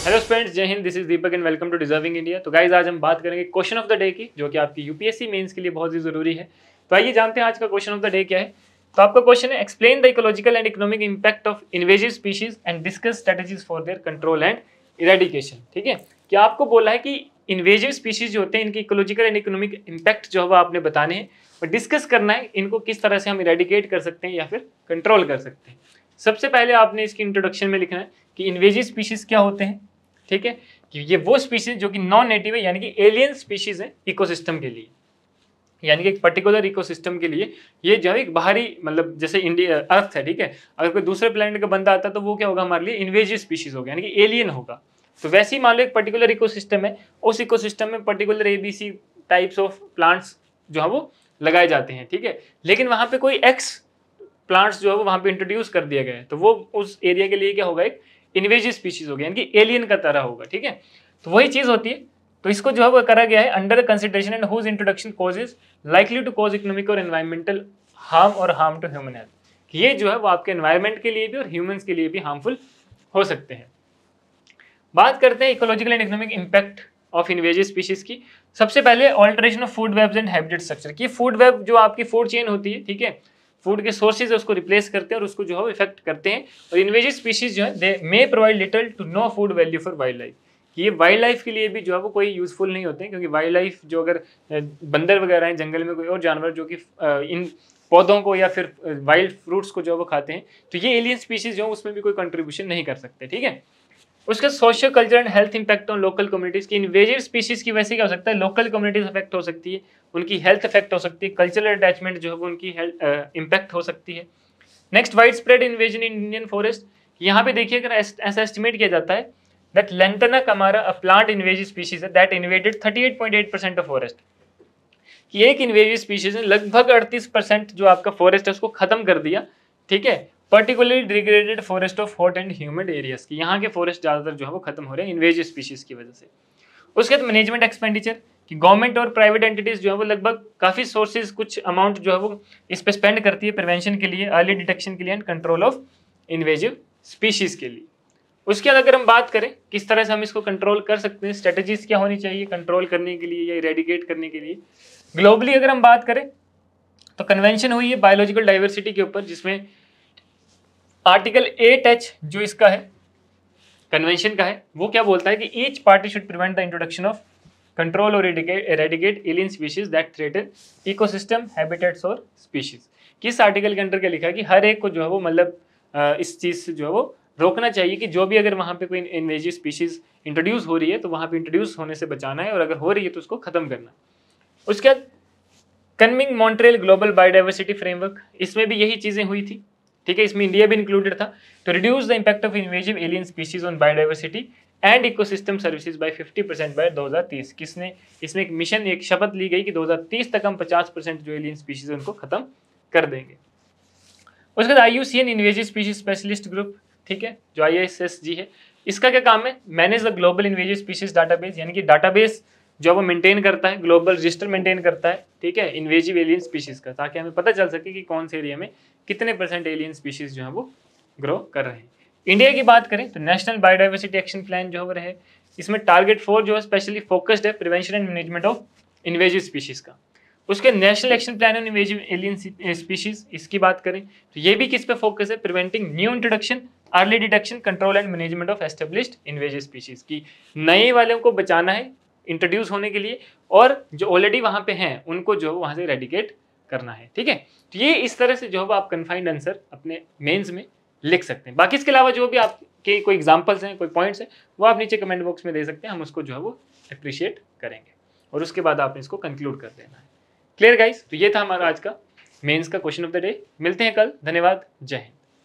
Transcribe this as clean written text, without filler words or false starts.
Hello friends, जय हिंद। This is Deepak and welcome to deserving India. तो गाइज आज हम बात करेंगे क्वेश्चन ऑफ द डे की, जो कि आपकी यूपीएससी मेंस के लिए बहुत ही जरूरी है। तो आइए जानते हैं आज का क्वेश्चन ऑफ द डे क्या है। तो आपका क्वेश्चन है, explain the ecological and economic impact of invasive species and discuss strategies for their control and eradication. ठीक है, क्या आपको बोला है कि इन्वेजिव स्पीशीज जो होते हैं इनकी इकोलॉजिकल एंड इकोनॉमिक इंपैक्ट जो है वो आपने बताने हैं और डिस्कस करना है इनको किस तरह से हम इरेडिकेट कर सकते हैं या फिर कंट्रोल कर सकते हैं। सबसे पहले आपने इसकी इंट्रोडक्शन में लिखना है कि इन्वेजिव स्पीशीज क्या होते हैं। ठीक है, कि ये वो स्पीशीज जो कि नॉन नेटिव है, यानी कि एलियन स्पीशीज है इकोसिस्टम के लिए, यानी कि एक पर्टिकुलर इकोसिस्टम के लिए ये जो है एक बाहरी, मतलब जैसे इंडिया अर्थ है, ठीक है, अगर कोई दूसरे प्लैनेट का बंदा आता है तो वो क्या होगा, हमारे लिए इन्वेजिव स्पीशीज होगा, यानी कि एलियन होगा। तो वैसे ही मान लो एक पर्टिकुलर इकोसिस्टम है, उस इकोसिस्टम में particular ABC types of plants जो है वो लगाए जाते हैं। ठीक है, लेकिन वहाँ पे कोई एक्स प्लांट्स जो है वो वहाँ पे इंट्रोड्यूस कर दिया गया है, तो वो उस एरिया के लिए क्या होगा, एक इन्वेजिव स्पीशीज होगी, यानी कि एलियन का तरह होगा। ठीक है, तो वही चीज होती है। तो इसको जो है वो करा गया है under consideration and whose introduction causes likely to cause economic और एनवायरमेंटल हार्म और हार्म टू ह्यूमन हेल्थ। ये जो है वो आपके एनवायरमेंट के लिए भी और ह्यूमंस के लिए भी हार्मफुल हो सकते हैं। बात करते हैं ecological and economic impact of invasive species की। सबसे पहले alteration of food webs and habitat structure की। फूड वेब जो आपकी फूड चेन होती है, ठीक है, फूड के सोर्सेज है उसको रिप्लेस करते हैं और उसको जो है इफेक्ट करते हैं। और इन्वेजिव स्पीशीज जो है they may provide little to no food value for wildlife. ये वाइल्ड लाइफ के लिए भी जो है वो कोई यूजफुल नहीं होते हैं, क्योंकि वाइल्ड लाइफ जो अगर बंदर वगैरह हैं जंगल में, कोई और जानवर जो कि इन पौधों को या फिर वाइल्ड फ्रूट्स को जो वो खाते हैं, तो ये एलियन स्पीशीज जो उसमें भी कोई कंट्रीब्यूशन नहीं कर सकते। ठीक है, उसका social culture and health impact on local communities की। इन्वेजिव स्पीशीज की वैसे क्या हो सकता है, लोकल कम्युनिटीज अफेक्ट हो सकती है, उनकी हेल्थ अफेक्ट हो सकती है, कल्चरल अटैचमेंट जो है वो उनकी हेल्थ इंपैक्ट हो सकती है। Next, widespread invasion in Indian forest. यहाँ पे देखिए अगर ऐसा एस्टिमेट किया जाता है that lantana camara a plant invasive species है दैट इन्वेडेड 38.8% ऑफ फॉरेस्ट। कि एक इन्वेजिव स्पीशीज ने लगभग 38% जो आपका फॉरेस्ट है उसको खत्म कर दिया। ठीक है, particularly degraded forest of hot and humid areas की। यहाँ के फॉरेस्ट ज्यादातर जो है वो खत्म हो रहे हैं इन्वेजिव स्पीशीज की वजह से। उसके बाद मैनेजमेंट एक्सपेंडिचर कि गवर्नमेंट और प्राइवेट एंटिटीज जो है वो लगभग काफी सोर्सेज कुछ अमाउंट जो है वो इस पे स्पेंड करती है प्रिवेंशन के लिए, अर्ली डिटेक्शन के लिए and control of invasive species के लिए। उसके बाद अगर हम बात करें किस तरह से हम इसको कंट्रोल कर सकते हैं, स्ट्रेटेजीज क्या होनी चाहिए कंट्रोल करने के लिए या इरेडिकेट करने के लिए। ग्लोबली अगर हम बात करें तो कन्वेंशन हुई है बायोलॉजिकल डाइवर्सिटी के ऊपर, जिसमें आर्टिकल 8H जो इसका है कन्वेंशन का है, वो क्या बोलता है कि each party should prevent the introduction of control और eradicate alien species that threaten ecosystem habitats और स्पीशीज। किस आर्टिकल के अंदर क्या लिखा है कि हर एक को जो है वो मतलब इस चीज से जो है वो रोकना चाहिए कि जो भी अगर वहाँ पे कोई इन्वेजिव स्पीशीज इंट्रोड्यूस हो रही है तो वहाँ पे इंट्रोड्यूस होने से बचाना है, और अगर हो रही है तो उसको खत्म करना। उसके बाद कन्मिंग मॉन्ट्रियल ग्लोबल बायोडाइवर्सिटी फ्रेमवर्क, इसमें भी यही चीजें हुई थी। ठीक है, इसमें इंडिया भी इंक्लूडेड था। तो reduce the impact of invasive alien species on biodiversity and ecosystem services by 50% by 2030। किसने इसमें एक मिशन, एक शपथ ली गई कि 2030 तक हम 50% जो एलियन स्पीशीज उनको खत्म कर देंगे। उसके बाद IUCN invasive species specialist group, ठीक है, जो ISSG है, इसका क्या काम है, manage the global invasive species database, यानी कि डाटाबेस जो वो मेंटेन करता है, ग्लोबल रजिस्टर मेंटेन करता है, ठीक है, इन्वेजिव एलियन स्पीशीज का, ताकि हमें पता चल सके कि कौन से एरिया में कितने % एलियन स्पीशीज जो है वो ग्रो कर रहे हैं। इंडिया की बात करें तो नेशनल बायोडाइवर्सिटी एक्शन प्लान जो है वो रहे, इसमें टारगेट 4 जो है स्पेशली फोकस्ड है prevention and management of invasive species का। उसके national action plan on invasive alien species, इसकी बात करें तो ये भी किस पे फोकस है, preventing new introduction, early detection, control and management of established invasive species की। नए वालों को बचाना है इंट्रोड्यूस होने के लिए, और जो ऑलरेडी वहां पे हैं उनको जो वहां से इरेडिकेट करना है। ठीक है, तो ये इस तरह से जो है आप कन्फाइंड आंसर अपने मेंस में लिख सकते हैं। बाकी इसके अलावा जो भी आपके कोई एग्जांपल्स हैं, कोई पॉइंट्स हैं, वो आप नीचे कमेंट बॉक्स में दे सकते हैं, हम उसको जो है वो अप्रिशिएट करेंगे, और उसके बाद आपने इसको कंक्लूड कर देना है। क्लियर गाइस, तो ये था हमारा आज का मेंस का क्वेश्चन ऑफ द डे। मिलते हैं कल, धन्यवाद, जय हिंद।